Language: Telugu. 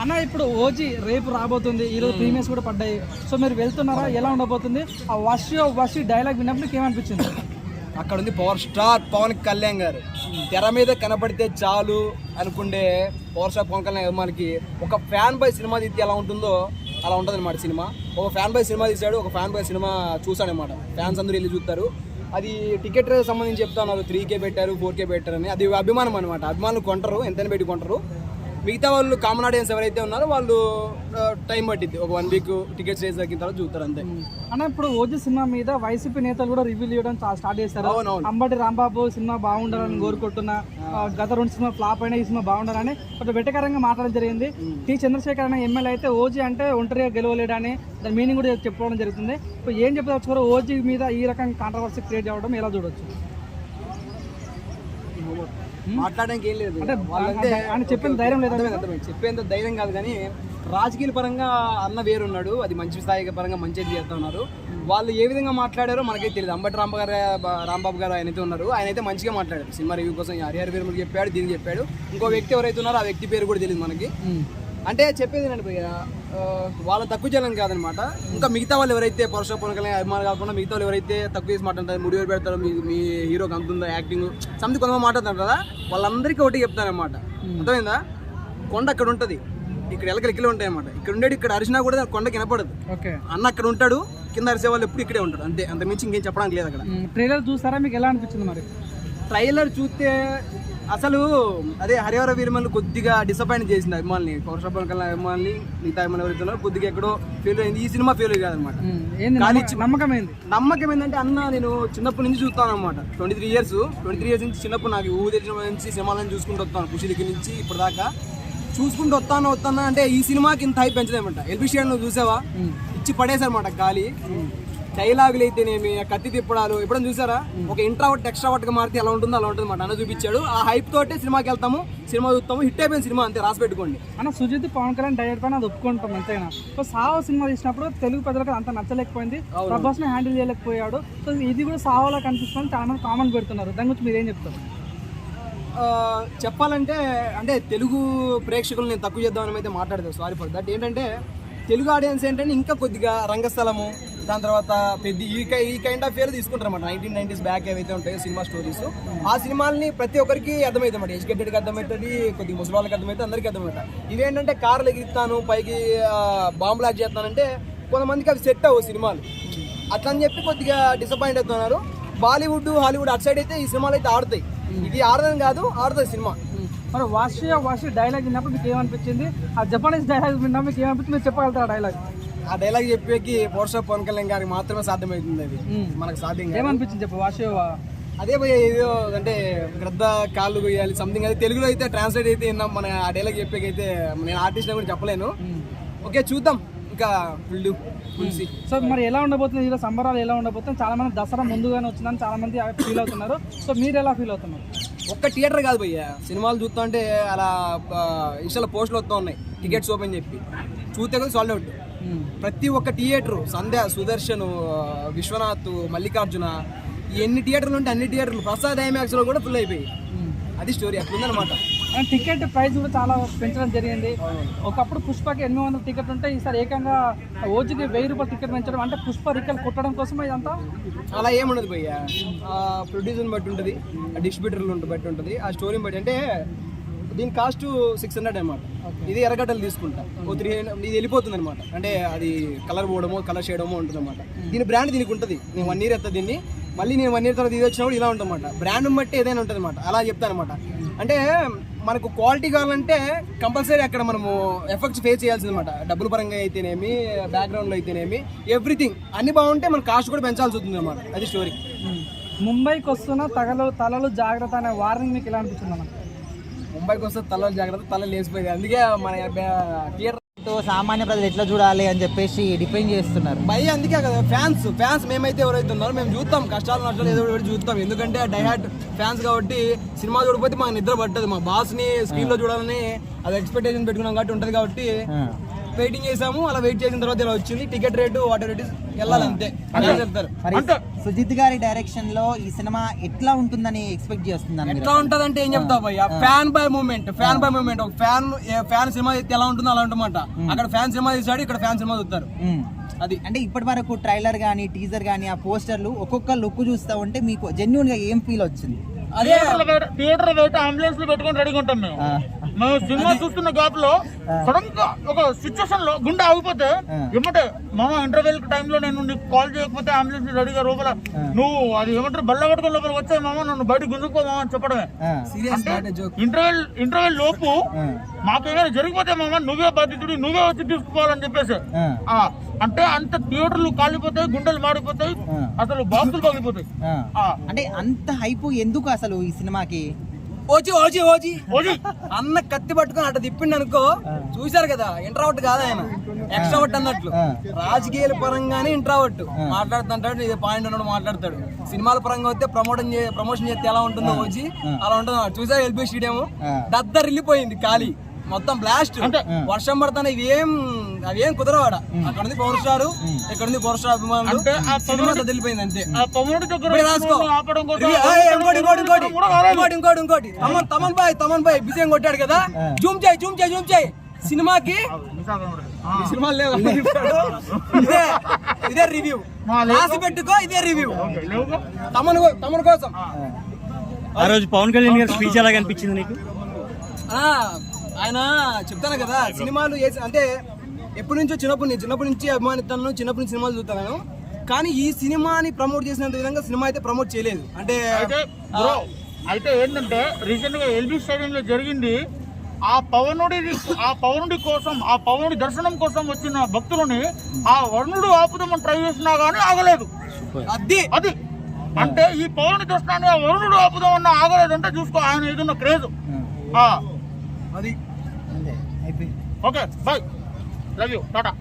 అన్న ఇప్పుడు ఓజీ రేపు రాబోతుంది, ఈరోజు ప్రీమియర్స్ కూడా పడ్డాయి. సో మీరు వెళ్తున్నారా, ఎలా ఉండబోతుంది? ఆ వషి డైలాగ్ విన్నప్పుడు ఏమనిపించింది? అక్కడ ఉంది పవర్ స్టార్ పవన్ కళ్యాణ్ గారు. తెర మీద కనబడితే చాలు అనుకుంటే పవర్ స్టార్ పవన్ కళ్యాణ్ మనకి ఒక ఫ్యాన్ బై సినిమా తీస్తే ఎలా ఉంటుందో అలా ఉంటుంది అనమాట సినిమా. ఒక ఫ్యాన్ బై సినిమా తీశాడు, ఒక ఫ్యాన్ బై సినిమా చూసాడనమాట. ఫ్యాన్స్ అందరూ వెళ్ళి చూస్తారు. అది టికెట్ సంబంధించి చెప్తా ఉన్నారు, 3K పెట్టారు, 4K పెట్టారు అని. అది అభిమానం అనమాట. అభిమానులు కొంటారు, ఎంతైనా పెట్టి కొంటారు. మిగతా వాళ్ళు కామన్ ఆడియన్స్ ఎవరైతే ఉన్నారో వాళ్ళు టైం పట్టింది, ఒక 1 వీక్ టికెట్స్ రేస్ తగ్గిన తర్వాత చూస్తారు అంతే. అన్న ఇప్పుడు ఓజీ సినిమా మీద వైసీపీ నేతలు కూడా రివ్యూలు ఇవ్వడం స్టార్ట్ చేస్తారు. అంబటి రాంబాబు సినిమా బాగుండాలని కోరుకుంటున్నా, గత 2 సినిమా ఫ్లాప్ అయినా ఈ సినిమా బాగుండాలని కొంచెం వెటకరంగా మాట్లాడడం జరిగింది. టి చంద్రశేఖర్ అనే ఎమ్మెల్యే అయితే ఓజీ అంటే ఒంటరిగా గెలవలేడని దాని మీనింగ్ కూడా చెప్పుకోవడం జరుగుతుంది. ఇప్పుడు ఏం చెప్పవచ్చు ఓజీ మీద ఈ రకంగా కాంట్రవర్సీ క్రియేట్ అవ్వడం ఎలా చూడొచ్చు? మాట్లాడడానికి ఏం లేదు, అంటే చెప్పేంత ధైర్యం లేదు. చెప్పేంత ధైర్యం కాదు, కానీ రాజకీయ పరంగా అన్న వేరున్నాడు. అది మంచి స్థాయి పరంగా మంచిగా చేస్తూ ఉన్నారు. వాళ్ళు ఏ విధంగా మాట్లాడారో మనకైతే తెలియదు. అంబటి రాంబాబు గారు ఆయన అయితే ఉన్నారు, ఆయన అయితే మంచిగా మాట్లాడారు. సినిమా రివ్యూ కోసం హరిహర వీరముడికి చెప్పాడు, దీనికి చెప్పాడు. ఇంకో వ్యక్తి ఎవరైతే ఉన్నారో ఆ వ్యక్తి పేరు కూడా తెలియదు మనకి. అంటే చెప్పేది ఏంటంటే వాళ్ళ తక్కువ చేయడం కాదనమాట. ఇంకా మిగతా వాళ్ళు ఎవరైతే పరుష పొనకలే అభిమానులు కాకుండా మిగతా వాళ్ళు ఎవరైతే తక్కువ చేసి మాట్లాడతారు, 3 వేలు పెడతారు, మీ హీరోకి అంత ఉందా యాక్టింగ్ సంథింగ్ కొంతమంది మాట్లాడుతున్నారు కదా, వాళ్ళందరికీ ఒకటి చెప్తారనమాట. అర్థమైందా? కొండ అక్కడ ఉంటుంది, ఇక్కడ ఎలకలు ఉంటాయి అనమాట. ఇక్కడ ఉండేది ఇక్కడ అరిసినా కూడా కొండకి వినపడదు. అన్న అక్కడ ఉంటాడు, కింద అరిసే వాళ్ళు ఎప్పుడు ఇక్కడే ఉంటాడు, అంతే. అంత మించి ఇంకేం చెప్పడానికి లేదు అక్కడ. ట్రైలర్ చూసారా, మీకు ఎలా అనిపించింది మరి? ట్రైలర్ చూస్తే అసలు అదే హరిహర వీరమల్ని కొద్దిగా డిసప్పాయింట్ చేసింది అభిమానుల్ని, పౌరుష పవన్ కళ్యాణ్ అభిమానుల్ని. మిగతా అభిమానులు ఎవరైతున్నారో కొద్దిగా ఎక్కడో ఫెయిల్ అయింది. ఈ సినిమా ఫెయిల్ కాదనమాట. నమ్మకం ఏంటంటే అన్న నేను చిన్నప్పటి నుంచి చూస్తాను అనమాట. 23 ఇయర్స్ నుంచి చిన్నప్పుడు నాకు ఊహు తెలిసిన నుంచి సినిమాలను చూసుకుంటూ వస్తాను. ఖుషి దగ్గర నుంచి ఇప్పుడు దాకా చూసుకుంటూ వస్తాను అంటే ఈ సినిమాకి ఇంత హైప్ పెంచలేమంట. ఎల్బీ స్టేడియంలో చూసావా, ఇచ్చి పడేశారనమాట గాలి. డైలాగులు అయితేనేమి, కత్తి తిప్పడాలు ఎప్పుడైనా చూసారా? ఒక ఇంట్రావర్ట్ ఎక్స్ట్రావర్ట్గా మారితే ఎలా ఉంటుందో అలా ఉంటుంది అన్నమాట. అన్న చూపించాడు. ఆ హైప్ తోటే సినిమాకి వెళ్తాము, సినిమా చూస్తాము, హిట్ అయిపోయిన సినిమా అంతే, రాసి పెట్టుకోండి. అన్న సుజిత్ పవన్ కళ్యాణ్ డైరెక్ట్ పైన అది ఒప్పుకుంటాం ఎంతైనా. సో సాహో సినిమా తీసినప్పుడు తెలుగు ప్రజలకు అంత నచ్చలేకపోయింది, ప్రభాస్ ని హ్యాండిల్ చేయలేకపోయాడు. సో ఇది కూడా సాహోలా కనిపిస్తుంది, చాలా మంది కామెంట్ పెడుతున్నారు. దాని గురించి మీరు ఏం చెప్తారు? చెప్పాలంటే అంటే తెలుగు ప్రేక్షకులు నేను తక్కువ చేద్దామని అయితే మాట్లాడతాను, సారీ ఫర్ దట్. ఏంటంటే తెలుగు ఆడియన్స్ ఏంటంటే ఇంకా కొద్దిగా రంగస్థలము, దాని తర్వాత పెద్ద ఈ కైండ్ ఆఫ్ ఫేర్ తీసుకుంటారు అన్నమాట. 1990s బ్యాక్ ఏవైతే ఉంటాయో సినిమా స్టోరీస్, ఆ సినిమాల్ని ప్రతి ఒక్కరికి అర్థమవుతుంది అన్నమాట. ఎడ్యుకేటెడ్కి అర్థమవుతుంది, కొద్దిగా ముసలి వాళ్ళకి అర్థమవుతుంది, అందరికీ అర్థమవుతుంది. ఇవేంటంటే కార్లు ఎగిరిస్తాను, పైకి బాంబు లాక్ చేస్తానంటే కొంతమందికి అవి సెట్ అవ్వవు సినిమాలు. అట్లా అని చెప్పి కొద్దిగా డిసప్పాయింట్ అవుతున్నారు. బాలీవుడ్ హాలీవుడ్ అటు సైడ్ అయితే ఈ సినిమాలు అయితే ఆడుతాయి, ఇది ఆడదని కాదు, ఆడుతుంది సినిమా. మరి వాషి డైలాగ్ విన్నప్పుడు మీకు ఏమనిపించింది? ఆ జపానీస్ డైలాగ్ విన్నా మీకు ఏమనిపించింది? మీరు చెప్పగలుగుతారు ఆ డైలాగ్ చెప్పేకి పౌరుష పవన్ కళ్యాణ్ గారికి మాత్రమే సాధ్యమవుతుంది. అది మనకు సాధ్యం ఏమనిపించింది చెప్పు వాషి? అదే ఏదో అంటే గ్రద్ద కాళ్ళు కొయ్యాలి సంథింగ్. అది తెలుగులో అయితే ట్రాన్స్లేట్ అయితే విన్నాం. మన ఆ డైలాగ్ చెప్పేకైతే నేను ఆర్టిస్ట్ కూడా చెప్పలేను. ఓకే చూద్దాం ఇంకా సో మరి ఎలా ఉండబోతుంది ఇలా సంబరాలు, ఎలా ఉండబోతుంది? చాలా మంది దసరా ముందుగానే వచ్చిందని చాలా మంది ఫీల్ అవుతున్నారు. సో మీరు ఎలా ఫీల్ అవుతున్నారు? ఒక్క థియేటర్ కాదు భయ్య, సినిమాలు చూస్తా అంటే అలా ఇన్స్టాలో పోస్టులు వస్తూ ఉన్నాయి, టికెట్స్ ఓపెన్ చెప్పి చూస్తే కూడా సాల్డ్ అవుట్. ప్రతి ఒక్క థియేటరు, సంధ్య, సుదర్శన్, విశ్వనాథ్, మల్లికార్జున, ఎన్ని థియేటర్లు ఉంటే అన్ని థియేటర్లు, ప్రసాద్ ఐమాక్స్లో కూడా ఫుల్ అయిపోయాయి. అది స్టోరీ అట్లుందనమాట. టికెట్ ప్రైస్ కూడా చాలా పెంచడం జరిగింది. ఒకప్పుడు పుష్పకి 800 టికెట్ ఉంటే ఈసారి ఏకంగా ఓజీకి 1000 రూపాయలు టికెట్ పెంచడం అంటే పుష్ప రికల్ కొట్టడం కోసం ఇదంతా. అలా ఏముండదు భయ్య, ప్రొడ్యూసర్ని బట్టి ఉంటుంది, డిస్ట్రిబ్యూటర్లు బట్టి ఉంటుంది, ఆ స్టోరీని బట్టి. అంటే దీని కాస్ట్ 600 అనమాట. ఇది ఎర్రగడ్డలు తీసుకుంటా ఓ 300, ఇది వెళ్ళిపోతుంది అనమాట. అంటే అది కలర్ పోవడమో కలర్ చేయడమో ఉంటుంది అనమాట. దీని బ్రాండ్ దీనికి ఉంటుంది. నేను 1 ఇయర్ ఎత్తా దీన్ని, మళ్ళీ నేను 1 ఇయర్ తర్వాత ఇది వచ్చినప్పుడు ఇలా ఉంటుంది అనమాట. బ్రాండ్ని బట్టి ఏదైనా ఉంటుంది అనమాట. అలా చెప్తాను అనమాట. అంటే మనకు క్వాలిటీ కావాలంటే కంపల్సరీ అక్కడ మనము ఎఫెక్ట్స్ ఫేస్ చేయాల్సింది అనమాట. డబ్బుల పరంగా అయితేనేమి, బ్యాక్గ్రౌండ్లో అయితేనేమి, ఎవ్రీథింగ్ అన్ని బాగుంటే మన కాస్ట్ కూడా పెంచాల్సి వస్తుంది అనమాట. అది స్టోరీ. ముంబైకి వస్తున్న తలలు జాగ్రత్త అనే వార్నింగ్ మీకు ఎలా అనిపిస్తుంది అన్న? ముంబైకి వస్తే తలలు జాగ్రత్త, తలలు లేసిపోయింది. అందుకే మన థియేటర్ సామాన్య ప్రజలు ఎట్లా చూడాలి అని చెప్పేసి డిపెండ్ చేస్తున్నారు భయ్య. అందుకే కదా ఫ్యాన్స్ మేమైతే ఎవరైతే ఉన్నారో మేము చూస్తాం, కష్టాలు నష్టాలు ఏదో ఒకటి చూస్తాం. ఎందుకంటే డైహార్ట్ ఫ్యాన్స్ కాబట్టి సినిమా చూడకపోతే మాకు నిద్ర పట్టదు. మా బాస్ని స్క్రీన్లో చూడాలని అది ఎక్స్పెక్టేషన్ పెట్టుకున్నాం కాబట్టి ఉంటుంది. కాబట్టి వెయిటింగ్ చేసాము, అలా వెయిట్ చేసిన తర్వాత ఇలా వచ్చింది. టికెట్ రేటు వాటర్ రేటు వెళ్ళాలి అంతే అదే చెప్తారు. మరి సుజిత్ గారి డైరెక్షన్ లో ఈ సినిమా ఎట్లా ఉంటుందని ఎక్స్పెక్ట్ చేస్తున్నాను. ఎట్లా ఉంటది అంటే ఏం చెప్తావు భయ్య, ఫ్యాన్ బై మూమెంట్ ఒక ఫ్యాన్ సినిమా అయితే ఎలా ఉంటుందో అలా ఉంటుందన్నమాట. అక్కడ ఫ్యాన్ సినిమా తీసాడు, ఇక్కడ ఫ్యాన్ సినిమా చూస్తారు. అది అంటే ఇప్పటి వరకు ట్రైలర్ గానీ టీజర్ గానీ ఆ పోస్టర్లు ఒక్కొక్క లుక్ చూస్తా ఉంటే మీకు జెన్యున్ గా ఏం ఫీల్ వచ్చింది? అదే థియేటర్ బయట అంబులెన్స్ పెట్టుకొని రెడీగా ఉంటాం మేము సినిమా చూస్తున్న గ్యాప్ లో సడన్ గా ఒక సిచ్యువేషన్ లో గుండె ఆగిపోతే ఏమంటే మామ ఇంటర్వెల్ టైంలో నేను నీకు కాల్ చేయకపోతే అంబులెన్స్ రెడీగా లోపల నువ్వు అది ఏమంటారు బల్ల పట్టుకుని లోపల వచ్చాయి మామ నన్ను బయట గుంజుకో మామ అని చెప్పడమే. ఇంటర్వెల్ లోపు మాకేమైనా జరిగిపోతే మామ నువ్వే బాధితుడి, నువ్వే వచ్చి తీసుకోవాలని చెప్పేసి అంటే అంత థియేటర్లు కాలిపోతాయి, గుండెలు మాడిపోతాయి, అసలు బాక్సులు పగిలిపోతాయి. అంటే అంత హైప్ ఎందుకు అసలు ఈ సినిమాకి? ఓజీ ఓజీ ఓజీ అన్న కత్తి పట్టుకొని అట్లా తిప్పిండి అనుకో, చూసారు కదా ఇంట్రావర్ట్ కాదు ఆయన, ఎక్స్ట్రావర్ట్ అన్నట్లు. రాజకీయాల పరంగానే ఇంట్రావర్ట్ మాట్లాడుతుంటాడు, ఇది పాయింట్ అన్నాడు మాట్లాడతాడు. సినిమాల పరంగా వస్తే ప్రమోషన్ చేస్తే ఎలా ఉంటుందో ఓజీ అలా ఉంటుంది. చూసారు ఎల్బీ స్టేడియం దద్దరిల్లిపోయింది, ఖాళీ మొత్తం బ్లాస్ట్. వర్షం పడుతున్నా అవేం కుదరవాడ. అక్కడ ఉంది పవర్ స్టార్, ఇక్కడ ఉంది పవర్ స్టార్ అభిమానులు, సినిమా దద్దరిల్లిపోయింది అంతే. రాసుకో ఇంకోటి తమన్ బాయ్ విజయం కొట్టాడు కదా, జూమ్ చేయి సినిమాకి. సినిమా లేవు, ఇదే రివ్యూ రాసి పెట్టుకో, ఇదే రివ్యూ తమన్ కోసం. ఆ రోజు పవన్ కళ్యాణ్ గారి స్పీచ్ ఎలా కనిపించింది నీకు? ఆయన చెప్తాను కదా, సినిమాలు అంటే ఎప్పటి నుంచో చిన్నప్పటి నుంచి అభిమానిస్తాను, చిన్నప్పటి నుంచి సినిమాలు చూస్తాను. కానీ ఈ సినిమాని ప్రమోట్ చేసినంత విధంగా సినిమా అయితే ప్రమోట్ చేయలేదు. అంటే ఏంటంటే రీసెంట్ గా ఎల్బీ స్టేడియం లో జరిగింది, ఆ పవనుడి కోసం, ఆ పవనుడి దర్శనం కోసం వచ్చిన భక్తులని ఆ వరుణుడు ఆపుదామని ట్రై చేసినా గానీ ఆగలేదు. అది అంటే ఈ పవనుడి దర్శనాన్ని ఆ వరుణుడు ఆపుదామన్నా ఆగలేదు అంటే చూసుకో ఆయన ఏదన్నా క్రేజ్. అది okay bye, love you, Tata.